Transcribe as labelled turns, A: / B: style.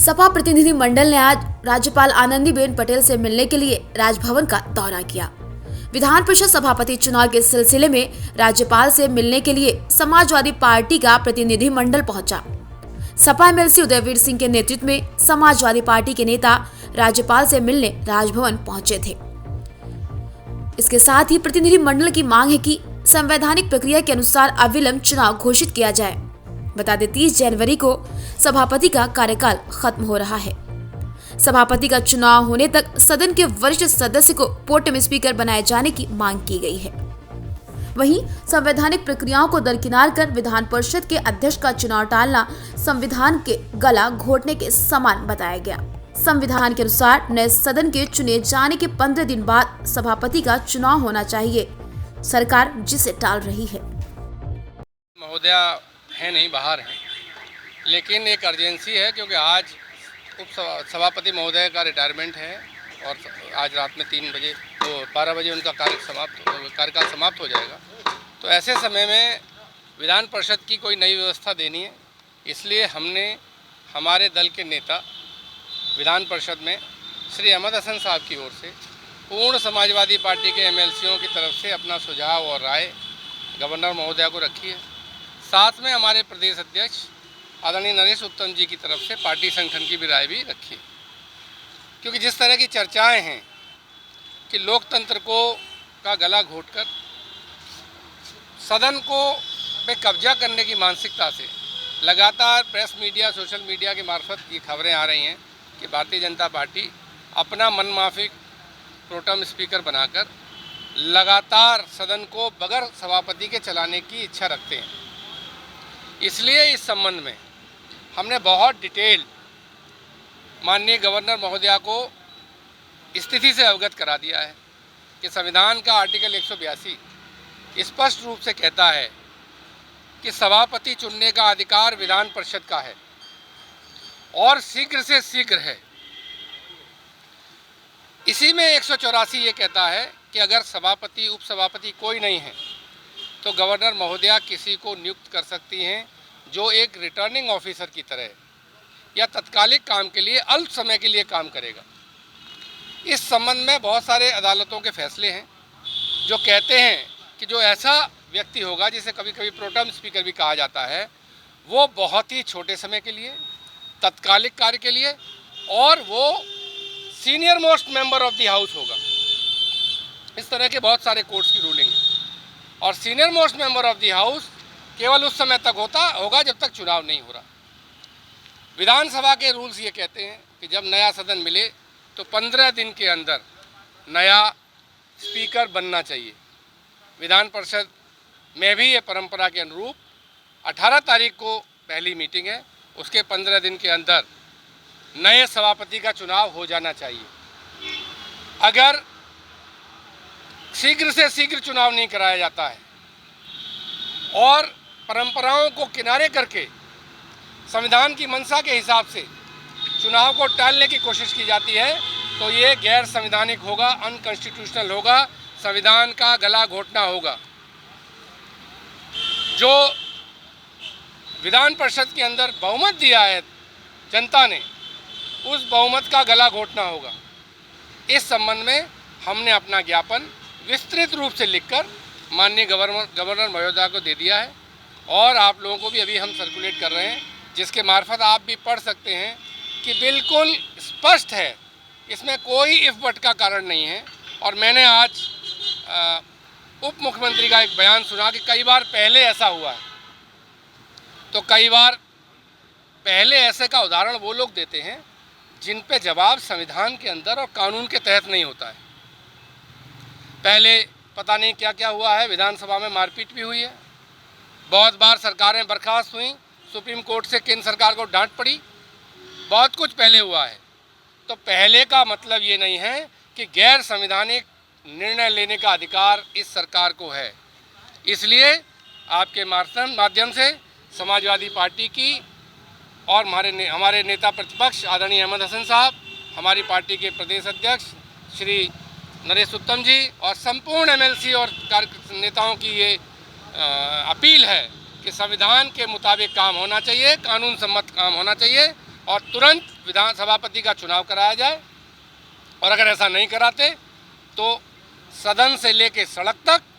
A: सपा प्रतिनिधि मंडल ने आज राज्यपाल आनंदीबेन पटेल से मिलने के लिए राजभवन का दौरा किया। विधान परिषद सभापति चुनाव के सिलसिले में राज्यपाल से मिलने के लिए समाजवादी पार्टी का प्रतिनिधि मंडल पहुंचा। सपा एमएलसी उदयवीर सिंह के नेतृत्व में समाजवादी पार्टी के नेता राज्यपाल से मिलने राजभवन पहुंचे थे। इसके साथ ही प्रतिनिधि मंडल की मांग है कि संवैधानिक प्रक्रिया के अनुसार अविलंब चुनाव घोषित किया जाए। बता दें 30 जनवरी को सभापति का कार्यकाल खत्म हो रहा है। सभापति का चुनाव होने तक सदन के वरिष्ठ सदस्य को प्रोटेम स्पीकर बनाए जाने की मांग की गई है। वहीं संवैधानिक प्रक्रियाओं को दरकिनार कर विधान परिषद के अध्यक्ष का चुनाव टालना संविधान के गला घोटने के समान बताया गया। संविधान के अनुसार नए सदन के चुने जाने के 15 दिन बाद सभापति का चुनाव होना चाहिए, सरकार जिसे टाल रही है।
B: महोदया है नहीं, बाहर है, लेकिन एक अर्जेंसी है क्योंकि आज उप सभापति महोदय का रिटायरमेंट है और आज रात में 3 बजे तो 12 बजे उनका कार्यकाल समाप्त हो जाएगा। तो ऐसे समय में विधान परिषद की कोई नई व्यवस्था देनी है, इसलिए हमने हमारे दल के नेता विधान परिषद में श्री अहमद हसन साहब की ओर से पूर्ण समाजवादी पार्टी के एमएलसीओं की तरफ से अपना सुझाव और राय गवर्नर महोदया को रखी है। साथ में हमारे प्रदेश अध्यक्ष आदरणीय नरेश उत्तम जी की तरफ से पार्टी संगठन की भी राय भी रखी है, क्योंकि जिस तरह की चर्चाएं हैं कि लोकतंत्र को का गला घोटकर सदन को पे कब्जा करने की मानसिकता से लगातार प्रेस मीडिया, सोशल मीडिया के मार्फत ये खबरें आ रही हैं कि भारतीय जनता पार्टी अपना मनमाफिक प्रोटेम स्पीकर बनाकर लगातार सदन को बगैर सभापति के चलाने की इच्छा रखते हैं। इसलिए इस संबंध में हमने बहुत डिटेल माननीय गवर्नर महोदया को स्थिति से अवगत करा दिया है कि संविधान का आर्टिकल 182 स्पष्ट रूप से कहता है कि सभापति चुनने का अधिकार विधान परिषद का है और शीघ्र से शीघ्र है। इसी में 184 ये कहता है कि अगर सभापति उपसभापति कोई नहीं है तो गवर्नर महोदया किसी को नियुक्त कर सकती हैं जो एक रिटर्निंग ऑफिसर की तरह या तत्कालिक काम के लिए अल्प समय के लिए काम करेगा। इस संबंध में बहुत सारे अदालतों के फैसले हैं जो कहते हैं कि जो ऐसा व्यक्ति होगा जिसे कभी कभी प्रोटेम स्पीकर भी कहा जाता है, वो बहुत ही छोटे समय के लिए, तत्कालिक कार्य के लिए और वो senior most member of the house होगा। इस तरह के बहुत सारे कोर्ट्स की रूलिंग है और senior most member of the house केवल उस समय तक होगा जब तक चुनाव नहीं हो रहा। विधानसभा के रूल्स ये कहते हैं कि जब नया सदन मिले तो 15 दिन के अंदर नया स्पीकर बनना चाहिए। विधान परिषद में भी ये परंपरा के अनुरूप 18 तारीख को पहली मीटिंग है, उसके 15 दिन के अंदर नए सभापति का चुनाव हो जाना चाहिए। अगर शीघ्र से शीघ्र चुनाव नहीं कराया जाता है और परंपराओं को किनारे करके संविधान की मंशा के हिसाब से चुनाव को टालने की कोशिश की जाती है तो ये गैर संवैधानिक होगा, अनकॉन्स्टिट्यूशनल होगा, संविधान का गला घोटना होगा। जो विधान परिषद के अंदर बहुमत दिया है जनता ने, उस बहुमत का गला घोटना होगा। इस संबंध में हमने अपना ज्ञापन विस्तृत रूप से लिखकर माननीय गवर्नर महोदया को दे दिया है और आप लोगों को भी अभी हम सर्कुलेट कर रहे हैं, जिसके मार्फत आप भी पढ़ सकते हैं कि बिल्कुल स्पष्ट है, इसमें कोई इफ बट का कारण नहीं है। और मैंने आज उप मुख्यमंत्री का एक बयान सुना कि कई बार पहले ऐसा हुआ है, तो कई बार पहले ऐसे का उदाहरण वो लोग देते हैं जिन पे जवाब संविधान के अंदर और कानून के तहत नहीं होता है। पहले पता नहीं क्या क्या हुआ है, विधानसभा में मारपीट भी हुई है, बहुत बार सरकारें बर्खास्त हुई, सुप्रीम कोर्ट से केंद्र सरकार को डांट पड़ी, बहुत कुछ पहले हुआ है। तो पहले का मतलब ये नहीं है कि गैर संवैधानिक निर्णय लेने का अधिकार इस सरकार को है। इसलिए आपके माध्यम से समाजवादी पार्टी की और हमारे नेता प्रतिपक्ष आदरणीय अहमद हसन साहब, हमारी पार्टी के प्रदेश अध्यक्ष श्री नरेश उत्तम जी और संपूर्ण एमएलसी और नेताओं की ये अपील है कि संविधान के मुताबिक काम होना चाहिए, कानून सम्मत काम होना चाहिए। और तुरंत विधान सभापति का चुनाव कराया जाए, और अगर ऐसा नहीं कराते तो सदन से लेकर सड़क तक